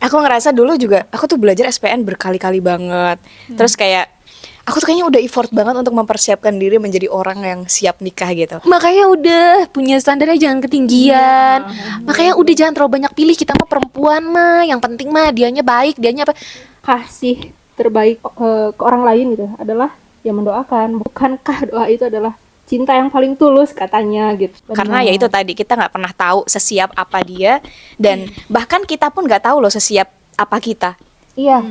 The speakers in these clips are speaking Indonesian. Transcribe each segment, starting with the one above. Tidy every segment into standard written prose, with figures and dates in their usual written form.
Aku ngerasa dulu juga aku tuh belajar SPN berkali-kali banget. Terus kayak aku tuh kayaknya udah effort banget untuk mempersiapkan diri menjadi orang yang siap nikah gitu. Makanya udah punya standarnya jangan ketinggian. Makanya udah jangan terlalu banyak pilih, kita mah perempuan mah yang penting mah dianya baik, dianya apa. Kasih terbaik ke orang lain gitu adalah yang mendoakan. Bukankah doa itu adalah cinta yang paling tulus katanya gitu. Karena ya itu tadi kita nggak pernah tahu sesiap apa dia dan bahkan kita pun nggak tahu loh sesiap apa kita. Iya.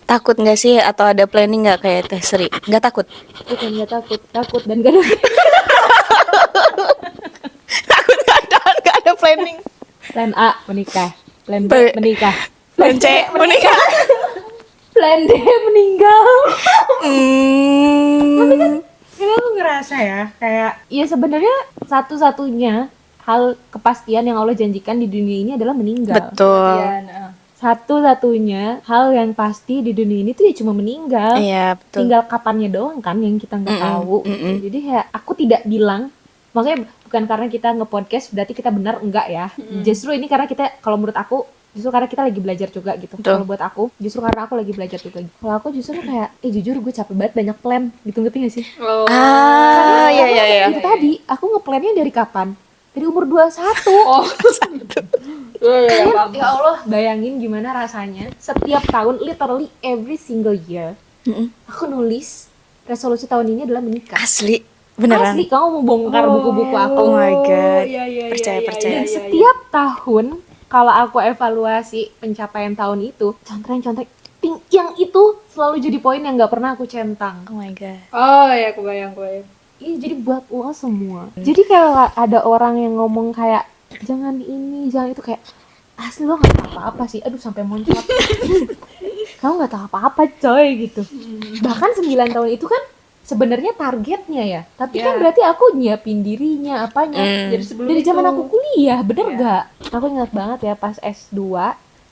Takut nggak sih atau ada planning nggak kayak Teh Sri? Nggak takut? Bukan nggak takut dan gak ada. Takut nggak ada planning. Plan A menikah, plan B Plan- menikah, Plan C menikah. plan D meninggal. Ini aku ngerasa ya kayak Ya sebenarnya satu-satunya hal kepastian yang Allah janjikan di dunia ini adalah meninggal. Betul. Satu-satunya hal yang pasti di dunia ini tuh ya cuma meninggal. Iya betul. Tinggal kapannya doang kan yang kita nggak tahu. Jadi ya aku tidak bilang, maksudnya bukan karena kita nge-podcast berarti kita benar, enggak ya. Justru ini karena kita, kalau menurut aku, justru karena kita lagi belajar juga gitu. Kalau buat aku, justru karena aku lagi belajar juga. Kalau aku justru kayak, jujur gue capek banget banyak plan gitu, ngerti gak sih? Iya. Itu tadi, aku nge-plannya dari kapan? Dari umur 21. Kalian, ya Allah, bayangin gimana rasanya setiap tahun, literally every single year, aku nulis resolusi tahun ini adalah menikah. Asli beneran. Asli, kamu mau bongkar buku-buku aku. Oh my god. iya, Percaya. Dan setiap tahun kalau aku evaluasi pencapaian tahun itu, contreng yang itu selalu jadi poin yang nggak pernah aku centang. Oh my god. Oh ya, kebayang. Iya, jadi buat lo semua. Jadi kalau ada orang yang ngomong kayak jangan ini, jangan itu, kayak asli lo nggak tahu apa-apa sih. Aduh, sampai muncrat. Kamu nggak tahu apa-apa coy gitu. Bahkan 9 tahun itu kan sebenarnya targetnya ya. Tapi kan berarti aku nyiapin dirinya, apanya. Jadi sebelum Dari itu zaman aku kuliah, bener gak? Aku ingat banget ya pas S2,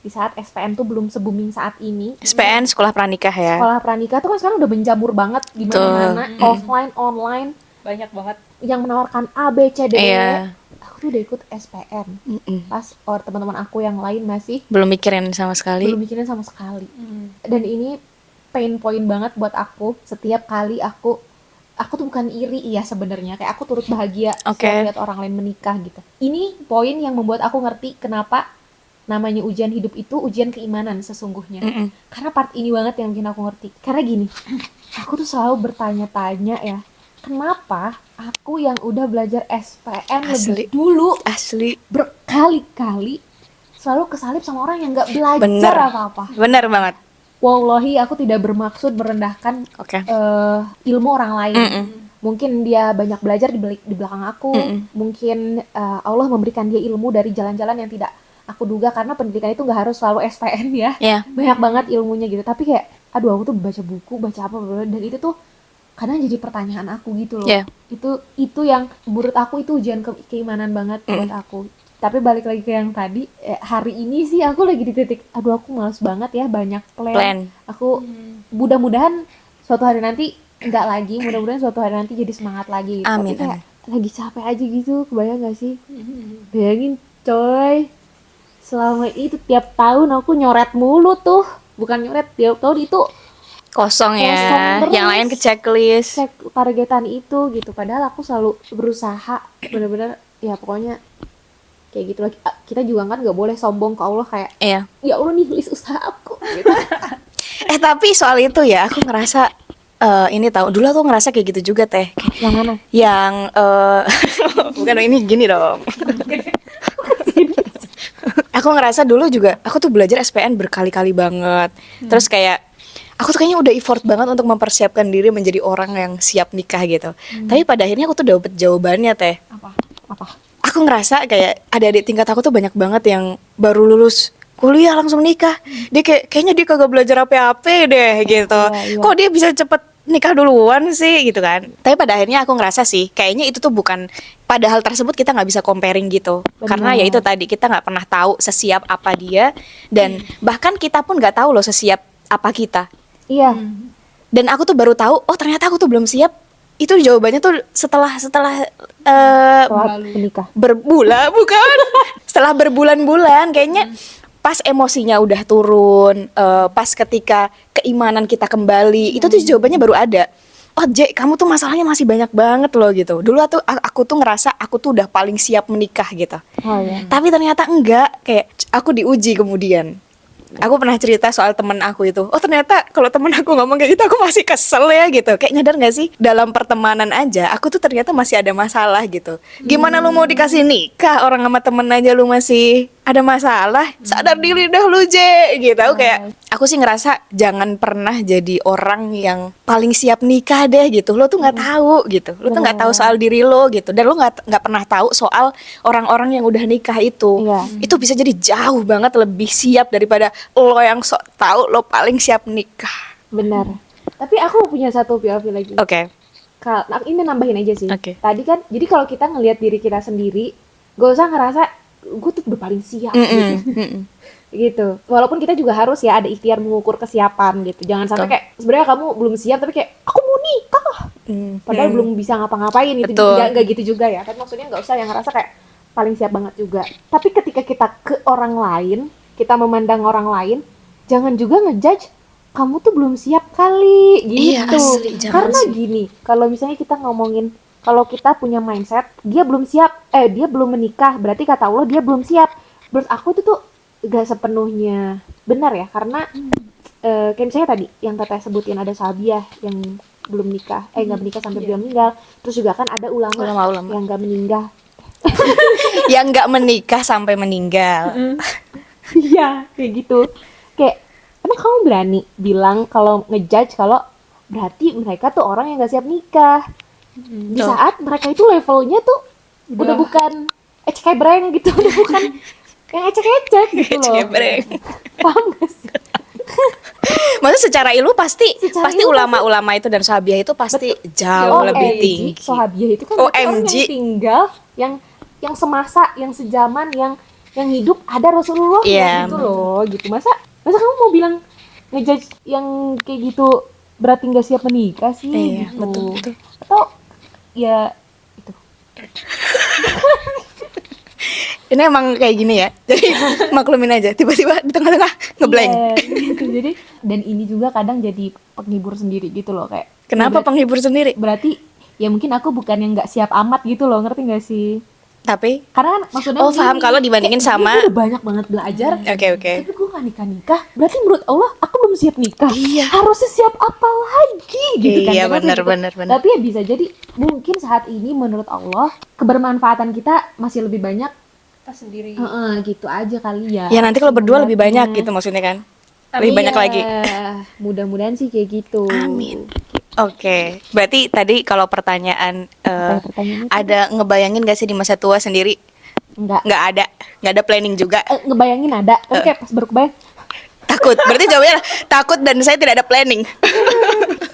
di saat SPN tuh belum se-booming saat ini. SPN sekolah pranikah ya. Sekolah pranikah tuh kan sekarang udah menjamur banget di mana-mana, offline, online, banyak banget. yang menawarkan A, B, C, D, E. Iya. Aku tuh udah ikut SPN. Pas teman-teman aku yang lain masih Belum mikirin sama sekali. belum mikirin sama sekali. Dan ini pain point banget buat aku. Setiap kali aku tuh bukan iri ya sebenarnya, kayak aku turut bahagia Oke. lihat orang lain menikah gitu. Ini poin yang membuat aku ngerti kenapa namanya ujian hidup itu ujian keimanan sesungguhnya. Karena part ini banget yang bikin aku ngerti. Karena gini, aku tuh selalu bertanya-tanya ya, kenapa aku yang udah belajar SPN lebih dulu, Asli. berkali-kali, selalu kesalip sama orang yang gak belajar Bener. apa-apa. Bener banget. Wallahi aku tidak bermaksud merendahkan Oke. ilmu orang lain. Mungkin dia banyak belajar di belakang aku. Mungkin Allah memberikan dia ilmu dari jalan-jalan yang tidak aku duga, karena pendidikan itu nggak harus selalu SPN ya. Iya. Banyak banget ilmunya gitu. Tapi kayak, aduh aku tuh baca buku, baca apa, dan itu tuh kadang jadi pertanyaan aku gitu loh. Iya. Itu yang menurut aku itu ujian keimanan banget buat aku. Tapi balik lagi ke yang tadi, hari ini sih aku lagi di titik, aduh aku males banget ya banyak plan. Aku mudah-mudahan suatu hari nanti enggak lagi, mudah-mudahan suatu hari nanti jadi semangat lagi gitu. Amin, Tapi kayak lagi capek aja gitu, kebayang gak sih? Bayangin coy, selama itu tiap tahun aku nyoret mulu tuh. Bukan nyoret, tiap tahun itu Kosong ya. Kosong terus. Yang lain ke checklist. cek targetan itu gitu. Padahal aku selalu berusaha, bener-bener ya pokoknya kayak gitu lagi. Kita juga kan nggak boleh sombong ke Allah kayak, Iya. ya Allah nih list usaha aku gitu. Tapi soal itu ya aku ngerasa ini tahu dulu aku ngerasa kayak gitu juga Teh. Yang mana? Yang bukan ini gini dong. Aku ngerasa dulu juga aku tuh belajar SPN berkali-kali banget. Terus kayak aku tuh kayaknya udah effort banget untuk mempersiapkan diri menjadi orang yang siap nikah gitu. Tapi pada akhirnya aku tuh dapet jawabannya Teh. Apa? Aku ngerasa kayak adik-adik tingkat aku tuh banyak banget yang baru lulus kuliah langsung nikah. Dia kayaknya dia kagak belajar apa-apa deh gitu. Iya. Kok dia bisa cepet nikah duluan sih gitu kan. Tapi pada akhirnya aku ngerasa sih kayaknya itu tuh bukan, pada hal tersebut kita nggak bisa comparing gitu. Benar. Karena ya itu tadi kita nggak pernah tahu sesiap apa dia, dan bahkan kita pun nggak tahu loh sesiap apa kita. Iya. Dan aku tuh baru tahu, oh ternyata aku tuh belum siap itu jawabannya tuh setelah Setelah menikah. berbulan bukan setelah berbulan-bulan kayaknya pas emosinya udah turun, pas ketika keimanan kita kembali, itu tuh jawabannya baru ada. Oh J, kamu tuh masalahnya masih banyak banget loh gitu. Dulu aku tuh ngerasa aku tuh udah paling siap menikah gitu. Oh ya. Tapi ternyata enggak, kayak aku diuji kemudian. Aku pernah cerita soal temen aku itu. Oh ternyata kalau temen aku ngomong kayak gitu aku masih kesel ya gitu. Kayak nyadar gak sih dalam pertemanan aja aku tuh ternyata masih ada masalah gitu. Gimana lu mau dikasih nikah orang sama temen aja lu masih ada masalah? Sadar diri dah lu J gitu. Aku sih ngerasa jangan pernah jadi orang yang paling siap nikah deh gitu. Lo tuh nggak tahu gitu. Lo tuh nggak tahu soal diri lo gitu. Dan lo nggak pernah tahu soal orang-orang yang udah nikah itu. Iya. Itu bisa jadi jauh banget lebih siap daripada lo yang sok tahu lo paling siap nikah. Benar. Tapi aku punya satu POV lagi. Oke. Ini nambahin aja sih. Oke. Tadi kan, jadi kalau kita ngelihat diri kita sendiri, gak usah ngerasa gue tuh udah paling siap gitu. Gitu. Walaupun kita juga harus ya ada ikhtiar mengukur kesiapan gitu. Jangan sampai kayak sebenarnya kamu belum siap tapi kayak aku mau nikah. Padahal belum bisa ngapa-ngapain gitu. Betul. Nggak gitu juga ya. Kan maksudnya nggak usah yang ngerasa kayak paling siap banget juga. Tapi ketika kita ke orang lain, kita memandang orang lain, jangan juga ngejudge kamu tuh belum siap kali gitu. Iya, asli, jangan Karena sih. gini, kalau misalnya kita ngomongin kalau kita punya mindset dia belum siap, dia belum menikah, berarti kata Allah dia belum siap. Menurut aku itu tuh gak sepenuhnya benar ya, karena kayak misalnya tadi yang Teteh sebutin ada Sabiah yang belum nikah, nggak menikah sampai dia meninggal. Terus juga kan ada ulama. Ulama. Yang nggak meninggal. Yang nggak menikah sampai meninggal. Iya, kayak gitu. Kayak emang kamu berani bilang kalau ngejudge kalau berarti mereka tuh orang yang gak siap nikah. Di Tuh. saat mereka itu levelnya tuh udah bukan ecek-ebreng gitu, udah bukan yang ecek-ecek gitu loh. Ecek-ebreng. Paham gak sih? Maksudnya secara ilmu pasti Secara pasti ilmu ulama-ulama itu dan sahabiah itu pasti jauh lebih tinggi. Sahabiah itu kan berarti orang OMG. yang tinggal, yang semasa, yang sejaman, yang hidup ada Rasulullah Iya, gitu loh, gitu. Masa kamu mau bilang ngejudge yang kayak gitu berarti nggak siap menikah sih? Iya, Gitu. betul. Atau ya itu. Ini emang kayak gini ya. Jadi maklumin aja. Tiba-tiba di tengah-tengah ngeblank. Iya, gitu. Jadi dan ini juga kadang jadi penghibur sendiri gitu loh, kayak Kenapa ya, penghibur sendiri? berarti ya mungkin aku bukan yang nggak siap amat gitu loh, ngerti nggak sih? Tapi Karena kan maksudnya Oh, paham, kalau dibandingin kayak, sama- gue udah banyak banget belajar. Oke. Tapi gue gak nikah. Berarti menurut Allah aku belum siap nikah. Iya. Harusnya siap apa lagi gitu kan? Iya, Maksudnya benar. Tapi ya bisa jadi mungkin saat ini menurut Allah kebermanfaatan kita masih lebih banyak. Kita sendiri. Gitu aja kali ya. ya nanti kalau berdua lebih banyak Sebenarnya. gitu maksudnya kan. Lebih banyak lagi. Mudah-mudahan sih kayak gitu. Amin. Oke. Berarti tadi kalau pertanyaan Apa ya pertanyaannya? ada ngebayangin gak sih di masa tua sendiri? Enggak. Nggak ada planning juga. Ngebayangin ada. Tapi kayak pas baru kebayang. Takut. Berarti jawabannya takut dan saya tidak ada planning.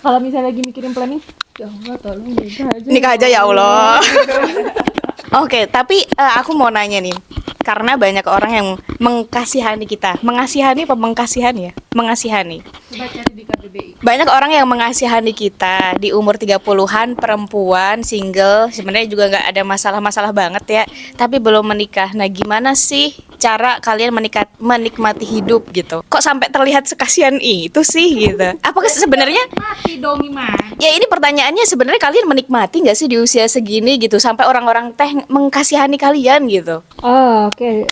Kalau misalnya lagi mikirin planning, ya Allah tolong nikah aja. Nikah aja ya Allah. Oke, tapi aku mau nanya nih. Karena banyak orang yang mengkasihani kita. Mengasihani apa mengkasihani ya? Mengasihani. Coba cari di KBBI. Banyak orang yang mengasihani kita di umur 30-an, perempuan, single, sebenarnya juga nggak ada masalah-masalah banget ya, tapi belum menikah. Nah, gimana sih cara kalian menikmati hidup gitu? Kok sampai terlihat sekasian itu sih gitu? Apakah sebenarnya Mati dong Iman. ya ini pertanyaannya sebenarnya kalian menikmati nggak sih di usia segini gitu sampai orang-orang teh mengkasihani kalian gitu? Oh, oke.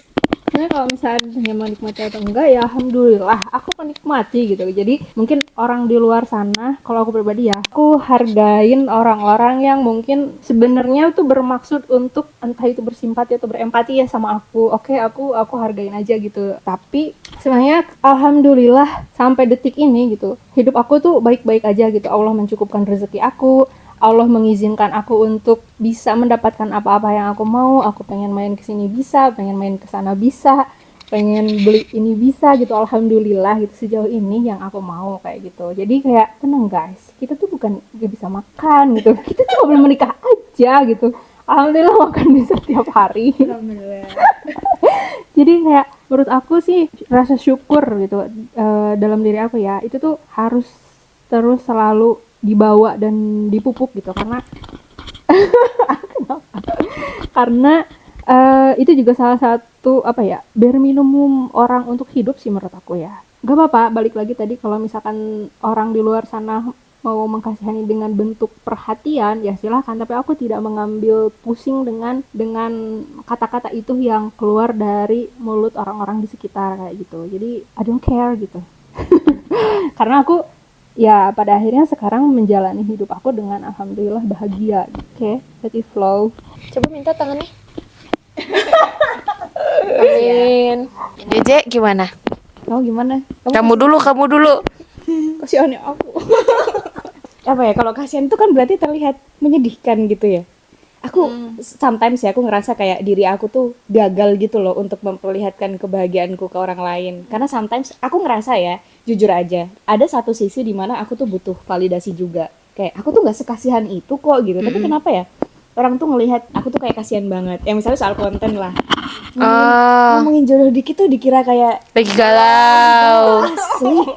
Sebenarnya kalau misalnya ditanya menikmati atau enggak, ya alhamdulillah aku menikmati gitu. Jadi mungkin orang di luar sana, kalau aku pribadi ya, aku hargain orang-orang yang mungkin sebenarnya tuh bermaksud untuk entah itu bersimpati atau berempati ya sama aku. Oke, aku hargain aja gitu. Tapi sebenarnya alhamdulillah sampai detik ini gitu, hidup aku tuh baik-baik aja gitu. Allah mencukupkan rezeki aku. Allah mengizinkan aku untuk bisa mendapatkan apa-apa yang aku mau. Aku pengen main ke sini bisa, pengen main ke sana bisa, pengen beli ini bisa gitu. Alhamdulillah gitu sejauh ini yang aku mau kayak gitu. Jadi kayak tenang guys, kita tuh bukan gak bisa makan gitu. Kita cuma belum menikah aja gitu. Alhamdulillah makan bisa tiap hari. Alhamdulillah. Jadi kayak menurut aku sih rasa syukur gitu dalam diri aku ya, itu tuh harus terus selalu dibawa dan dipupuk gitu karena karena itu juga salah satu apa ya bare minimum orang untuk hidup sih menurut aku ya. Gak apa-apa, balik lagi tadi kalau misalkan orang di luar sana mau mengkasihani dengan bentuk perhatian ya silahkan, tapi aku tidak mengambil pusing dengan kata-kata itu yang keluar dari mulut orang-orang di sekitar kayak gitu. Jadi I don't care gitu. Karena aku ya pada akhirnya sekarang menjalani hidup aku dengan alhamdulillah bahagia. Oke, let it flow. Coba minta tangannya. Amin. Jeje gimana? Kamu gimana? Kamu dulu. Kasihannya aku. Apa ya, kalau kasihan itu kan berarti terlihat menyedihkan gitu ya. Aku sometimes ya aku ngerasa kayak diri aku tuh gagal gitu loh untuk memperlihatkan kebahagiaanku ke orang lain. Karena sometimes aku ngerasa ya, jujur aja, ada satu sisi di mana aku tuh butuh validasi juga. Kayak aku tuh nggak sekasihan itu kok gitu. Tapi kenapa ya? Orang tuh ngelihat aku tuh kayak kasihan banget. Ya misalnya soal konten lah. Ngomongin jodoh dikit tuh dikira kayak Lagi galau.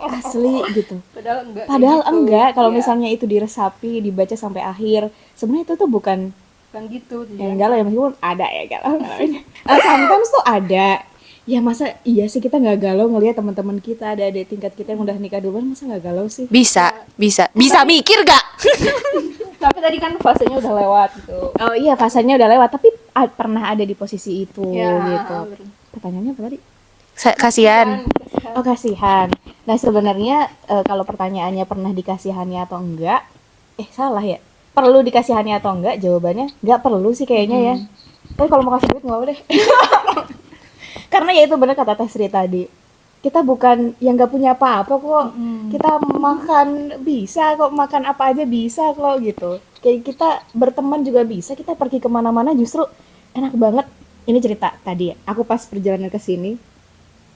asli gitu. Padahal enggak. Padahal enggak, kalau misalnya itu diresapi, dibaca sampai akhir, sebenarnya itu tuh bukan Kan gitu. yang galau ya, meskipun ada ya galau. Sometimes tuh ada. Ya masa iya sih kita nggak galau ngelihat teman-teman kita, ada tingkat kita yang udah nikah duluan, masa nggak galau sih? Bisa mikir gak? Tapi tadi kan fasenya udah lewat gitu. Oh iya, fasanya udah lewat, tapi pernah ada di posisi itu Ya, gitu. Pertanyaannya apa tadi? Kasihan. Oh kasihan. Nah sebenarnya kalau pertanyaannya pernah dikasihani atau enggak, salah ya. Perlu dikasihani atau enggak? Jawabannya enggak perlu sih kayaknya ya. Tapi kalau mau kasih duit nggak mau deh. Karena ya itu benar kata Teh Sri tadi. Kita bukan yang nggak punya apa-apa kok. Kita makan bisa kok, makan apa aja bisa kok gitu. Kayak kita berteman juga bisa. Kita pergi kemana-mana justru enak banget. Ini cerita tadi ya. Aku pas perjalanan ke sini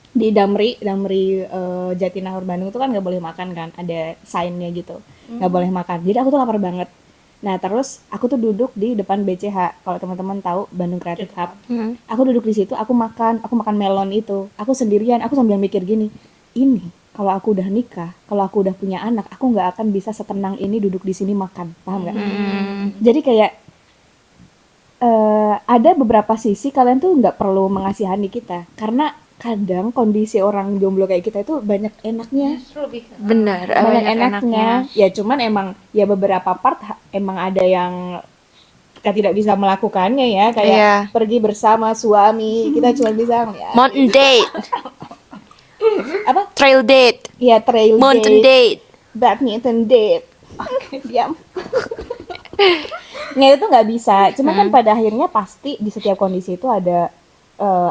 di Damri Jatinangor Bandung tuh kan nggak boleh makan kan, ada sign-nya gitu, nggak boleh makan. Jadi aku tuh lapar banget. Nah terus aku tuh duduk di depan BCH, kalau teman-teman tahu Bandung Creative Hub. Aku duduk di situ, aku makan melon itu, aku sendirian, aku sambil mikir gini, ini kalau aku udah nikah, kalau aku udah punya anak, aku nggak akan bisa setenang ini duduk di sini makan, paham nggak? Jadi kayak ada beberapa sisi kalian tuh nggak perlu mengasihani kita, karena kadang kondisi orang jomblo kayak kita itu banyak enaknya. Benar, Banyak enaknya. Ya cuman emang ya beberapa part emang ada yang kita tidak bisa melakukannya ya, kayak Iya. pergi bersama suami, kita cuma bisa ya. Mountain date. Apa? Trail date. Ya trail Mountain date, date. badminton date. Diam. Nggak, itu nggak bisa. Cuma kan pada akhirnya pasti di setiap kondisi itu ada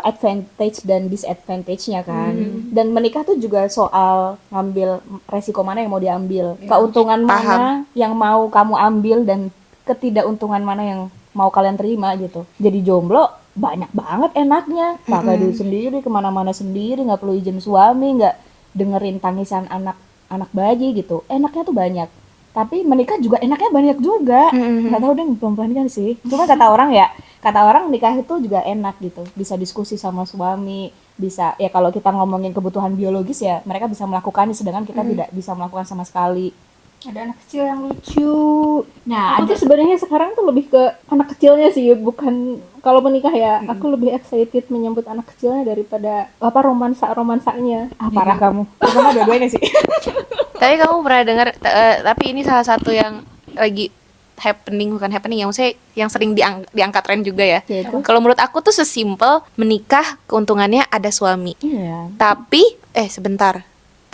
advantage dan disadvantage-nya kan. Dan menikah tuh juga soal ngambil resiko mana yang mau diambil, keuntungan mana yang mau kamu ambil dan ketidakuntungan mana yang mau kalian terima gitu. Jadi jomblo banyak banget enaknya, pakai duit sendiri, kemana-mana sendiri, nggak perlu izin suami, nggak dengerin tangisan anak bayi gitu. Enaknya tuh banyak. Tapi menikah juga enaknya banyak juga. Nggak tahu deh pelan-pelan sih. Cuma kata orang nikah itu juga enak gitu. Bisa diskusi sama suami, bisa ya kalau kita ngomongin kebutuhan biologis ya mereka bisa melakukannya, sedangkan kita tidak bisa melakukan sama sekali. Ada anak kecil yang lucu. Nah, Aku tuh sebenarnya sekarang tuh lebih ke anak kecilnya sih, bukan kalau menikah ya. Aku lebih excited menyambut anak kecilnya daripada romansanya. parah kamu. Sama dua-duanya sih. Tapi kamu pernah dengar tapi ini salah satu yang lagi bukan happening ya, maksudnya yang sering diangkat tren juga ya. Yaitu? Kalau menurut aku tuh sesimpel menikah keuntungannya ada suami. Iya.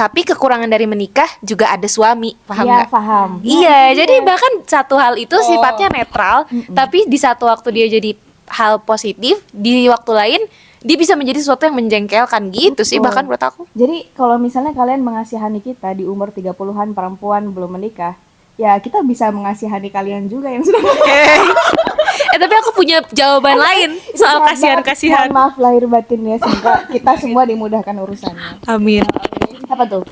Tapi kekurangan dari menikah juga ada suami, paham Iya, nggak? paham. Iya, jadi bahkan satu hal itu sifatnya netral, tapi di satu waktu dia jadi hal positif, di waktu lain dia bisa menjadi sesuatu yang menjengkelkan gitu sih, bahkan menurut aku. Jadi kalau misalnya kalian mengasihani kita di umur 30-an perempuan belum menikah, ya kita bisa mengasihani kalian juga yang sudah menikah. Tapi aku punya jawaban lain soal kasihan-kasihan. Mohon maaf lahir batinnya, semoga kita semua dimudahkan urusannya. Amin. Apa tuh?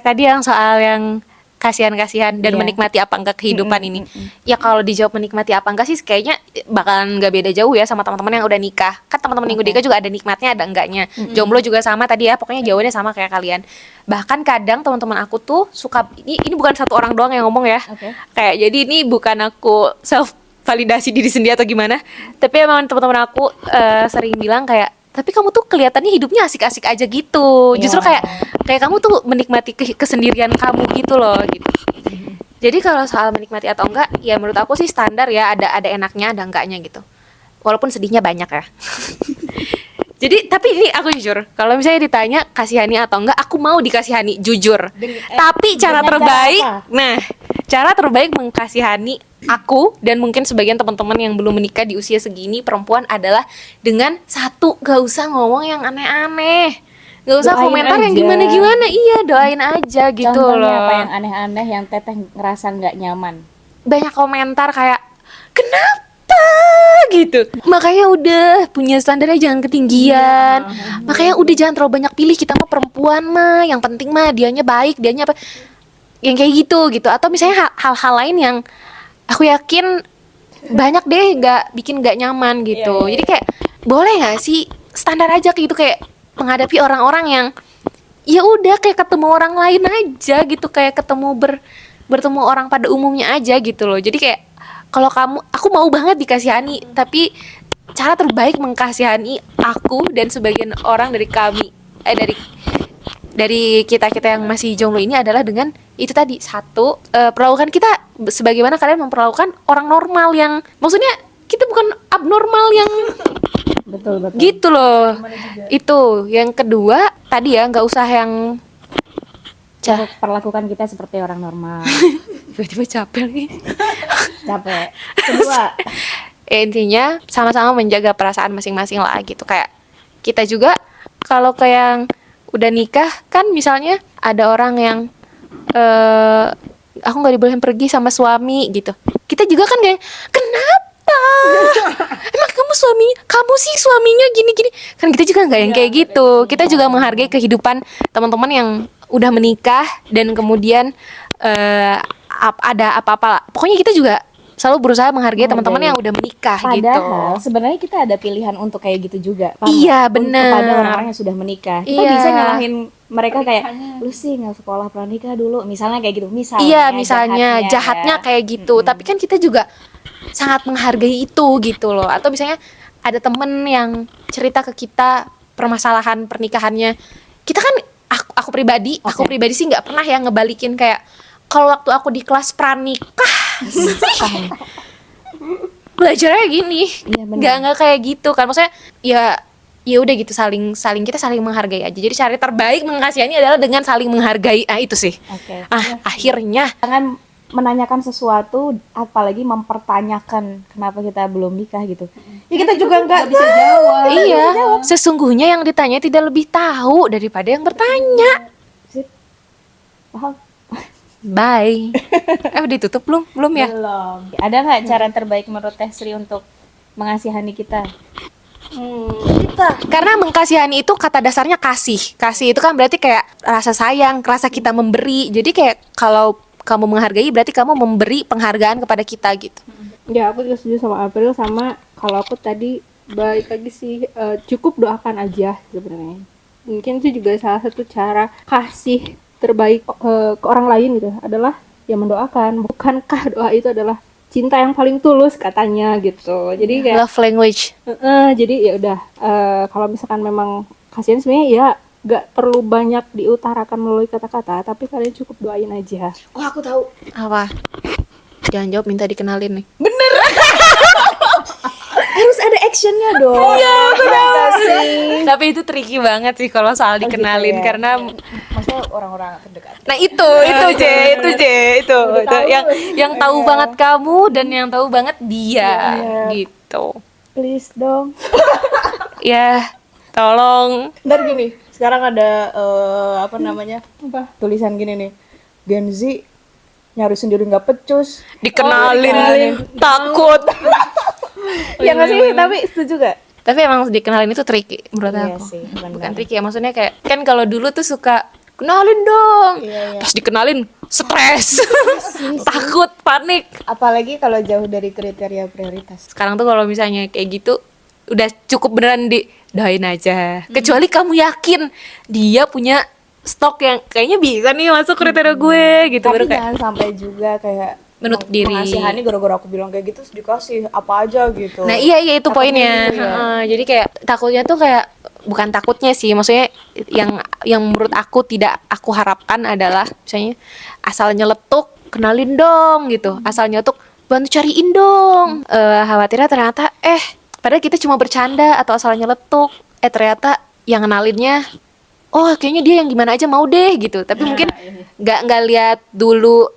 Tadi yang soal yang kasihan-kasihan dan Iya. menikmati apa enggak kehidupan ini. Ya kalau dijawab menikmati apa enggak sih kayaknya bakalan nggak beda jauh ya sama teman-teman yang udah nikah. Kan teman-teman yang udah nikah juga ada nikmatnya ada enggaknya. Jomblo juga sama tadi ya, pokoknya jawabannya sama kayak kalian. Bahkan kadang teman-teman aku tuh suka ini bukan satu orang doang yang ngomong ya. Oke. Kayak jadi ini bukan aku self validasi diri sendiri atau gimana. Tapi emang teman-teman aku sering bilang kayak tapi kamu tuh kelihatannya hidupnya asik-asik aja gitu. Justru kayak kamu tuh menikmati kesendirian kamu gitu loh gitu. Jadi kalau soal menikmati atau enggak, ya menurut aku sih standar ya, ada enaknya, ada enggaknya gitu. Walaupun sedihnya banyak ya. Jadi tapi ini aku jujur, kalau misalnya ditanya kasihani atau enggak, aku mau dikasihani jujur. Tapi cara dengan cara terbaik, apa? nah cara terbaik mengkasihani aku dan mungkin sebagian teman-teman yang belum menikah di usia segini perempuan adalah dengan satu, gak usah ngomong yang aneh-aneh, gak usah Doain komentar yang aja. gimana-gimana, iya doain aja gitu Contohnya loh. apa yang aneh-aneh yang teteh ngerasa nggak nyaman? Banyak komentar kayak kenapa gitu, makanya udah punya standarnya jangan ketinggian, makanya udah jangan terlalu banyak pilih, kita mah perempuan mah yang penting mah dianya baik, dianya apa yang kayak gitu. Atau misalnya hal-hal lain yang aku yakin banyak deh bikin nggak nyaman gitu. Jadi kayak boleh nggak sih standar aja gitu, kayak menghadapi orang-orang yang ya udah kayak ketemu orang lain aja gitu, kayak bertemu orang pada umumnya aja gitu loh. Jadi kayak kalau aku mau banget dikasihani, tapi cara terbaik mengkasihani aku dan sebagian orang dari dari kita yang masih jomblo ini adalah dengan itu tadi, satu, perlakukan kita sebagaimana kalian memperlakukan orang normal, yang maksudnya kita bukan abnormal yang Betul. gitu loh. Itu yang kedua tadi ya, nggak usah yang Perlakukan kita seperti orang normal. tiba-tiba capek lagi. Capek. Kedua, Ya, intinya sama-sama menjaga perasaan masing-masing lah gitu. Kayak kita juga kalau kayak yang udah nikah kan, misalnya ada orang yang aku nggak dibolehin pergi sama suami gitu, kita juga kan kayak kenapa emang kamu sih suaminya gini-gini, kan kita juga nggak yang kayak gitu. Kita juga menghargai kehidupan teman-teman yang udah menikah dan kemudian ada apa-apa, pokoknya kita juga selalu berusaha menghargai teman-teman yang udah menikah gitu. padahal sebenarnya kita ada pilihan untuk kayak gitu juga. paham Iya, nggak? bener. Kepada orang-orang yang sudah menikah, kita Iya. bisa nyalahin mereka kayak lu sih nggak sekolah pranikah dulu, misalnya kayak gitu. Iya, misalnya jahatnya ya. kayak gitu. Tapi kan kita juga sangat menghargai itu gitu loh. Atau misalnya ada temen yang cerita ke kita permasalahan pernikahannya. Kita kan aku pribadi sih nggak pernah ya ngebalikin kayak kalau waktu aku di kelas pranikah belajarnya gini. Iya, bener. Nggak kayak gitu kan. Maksudnya ya udah gitu, kita saling menghargai aja. Jadi cara terbaik mengkasihani adalah dengan saling menghargai. Itu sih. Oke. Akhirnya Jangan menanyakan sesuatu, apalagi mempertanyakan kenapa kita belum nikah gitu. Ya kita juga nggak bisa jawab. iya, sesungguhnya yang ditanya tidak lebih tahu daripada yang bertanya. Paham? Bye. Udah ditutup belum ya? Belum. Ada nggak cara terbaik menurut Teh Sri untuk mengasihani kita? Karena mengkasihani itu kata dasarnya kasih. Kasih itu kan berarti kayak rasa sayang, rasa kita memberi. Jadi kayak kalau kamu menghargai berarti kamu memberi penghargaan kepada kita gitu. Ya, aku juga setuju sama April. Sama kalau aku tadi balik lagi sih, cukup doakan aja sebenarnya. Mungkin itu juga salah satu cara kasih terbaik ke orang lain gitu, adalah ya mendoakan. Bukankah doa itu adalah cinta yang paling tulus katanya gitu. Jadi kayak Love language. jadi ya udah, kalau misalkan memang kasihan sebenarnya ya gak perlu banyak diutarakan melalui kata-kata, tapi kalian cukup doain aja. Oh, aku tahu. Apa? Jangan jawab, minta dikenalin nih. Harus ada actionnya dong. Iya, aku tahu sih. Tapi itu tricky banget sih kalau soal dikenalin ya. karena Maksudnya orang-orang terdekat. nah itu yang tahu banget kamu dan yang tahu banget dia gitu. Please dong. Ya, tolong. Ntar gini, sekarang ada apa namanya? Tulisan gini nih. Gen Z nyari sendiri nggak pecus. Dikenalin, takut. Ya nggak sih, tapi setuju gak? Tapi emang dikenalin itu tricky menurut Iya aku. sih, benar. Bukan tricky ya, maksudnya kayak kan kalau dulu tuh suka kenalin dong. Iya, iya. Pas dikenalin stres, takut, panik. Apalagi kalau jauh dari kriteria prioritas. Sekarang tuh kalau misalnya kayak gitu udah cukup beneran doain aja. Kecuali kamu yakin dia punya stok yang kayaknya bisa nih masuk kriteria gue gitu. Tapi Baru kayak jangan sampai juga kayak menutup diri. mengasihani gara-gara aku bilang kayak gitu terus dikasih apa aja gitu. Nah iya itu Takutnya poinnya. gitu ya. Jadi kayak takutnya tuh kayak bukan takutnya sih, maksudnya yang menurut aku tidak aku harapkan adalah misalnya asal nyeletuk kenalin dong gitu, asal nyeletuk bantu cariin dong. Khawatirnya ternyata padahal kita cuma bercanda atau asal nyeletuk, ternyata yang kenalinnya oh kayaknya dia yang gimana aja mau deh gitu, tapi mungkin nggak lihat dulu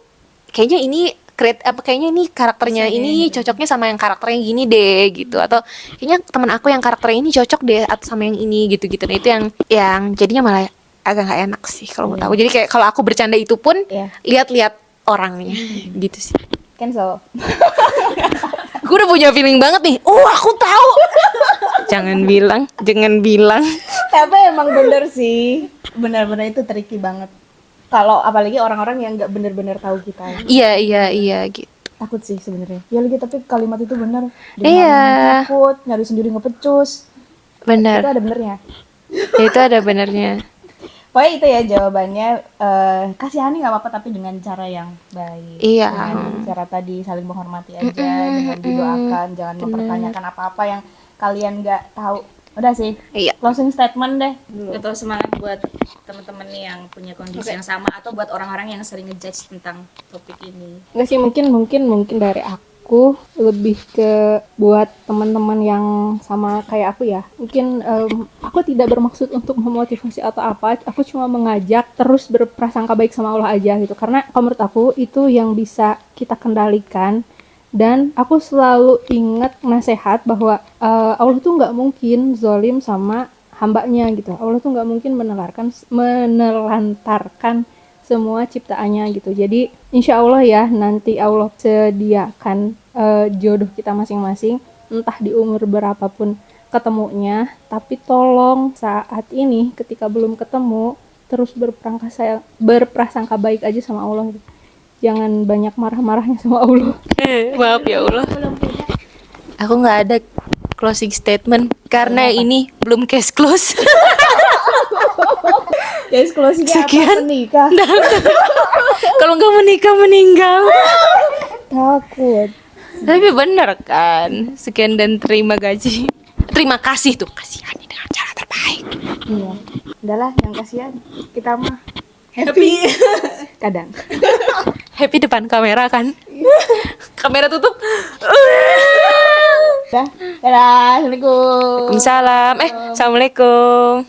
kayaknya ini kayaknya ini karakternya ini cocoknya sama yang karakternya gini deh gitu, atau kayaknya teman aku yang karakternya ini cocok deh atau sama yang ini gitu-gitu. Nah itu yang jadinya malah agak nggak enak sih kalau menurut aku. Jadi kayak kalau aku bercanda itu pun Iya. lihat-lihat orangnya gitu sih. Cancel. Gue udah punya feeling banget nih. Aku tahu. jangan bilang. Tapi emang bener sih. Bener-bener itu tricky banget. Kalau apalagi orang-orang yang nggak bener-bener tahu kita. Iya gitu. Takut sih sebenarnya. Ya lagi tapi kalimat itu bener. Iya. Takut, nyari sendiri ngepecus. Itu Benar. ada benernya. Itu ada benernya. Pokoknya itu ya jawabannya. Kasihani nggak apa-apa tapi dengan cara yang baik. Iya. Dengan cara tadi saling menghormati aja, dengan didoakan, jangan mempertanyakan apa-apa yang kalian nggak tahu. Udah sih. Iya. Closing statement deh. Atau semangat buat teman-teman nih yang punya kondisi yang sama atau buat orang-orang yang sering ngejudge tentang topik ini. Enggak sih, mungkin dari aku lebih ke buat teman-teman yang sama kayak aku ya. Mungkin aku tidak bermaksud untuk memotivasi atau apa. Aku cuma mengajak terus berprasangka baik sama Allah aja gitu. Karena kalau menurut aku itu yang bisa kita kendalikan. Dan aku selalu ingat nasihat bahwa Allah tuh nggak mungkin zolim sama hambanya gitu. Allah tuh nggak mungkin menelantarkan semua ciptaannya gitu. Jadi insya Allah ya nanti Allah sediakan jodoh kita masing-masing, entah di umur berapapun ketemunya. Tapi tolong saat ini ketika belum ketemu terus berprasangka baik aja sama Allah gitu. Jangan banyak marah-marahnya sama Allah. Maaf ya Allah. Aku nggak ada closing statement karena ini belum case close. Guys, closingnya Sekian. apa? Menikah. Kalau nggak menikah meninggal. Takut. Tapi bener kan. Sekian dan terima gaji. Terima kasih tuh, kasihani dengan cara terbaik. Iya. Udahlah, yang kasihan kita mah happy. Kadang. Happy depan kamera kan. Kamera tutup. Dah. Dadah. Assalamualaikum. Waalaikumsalam. Assalamualaikum.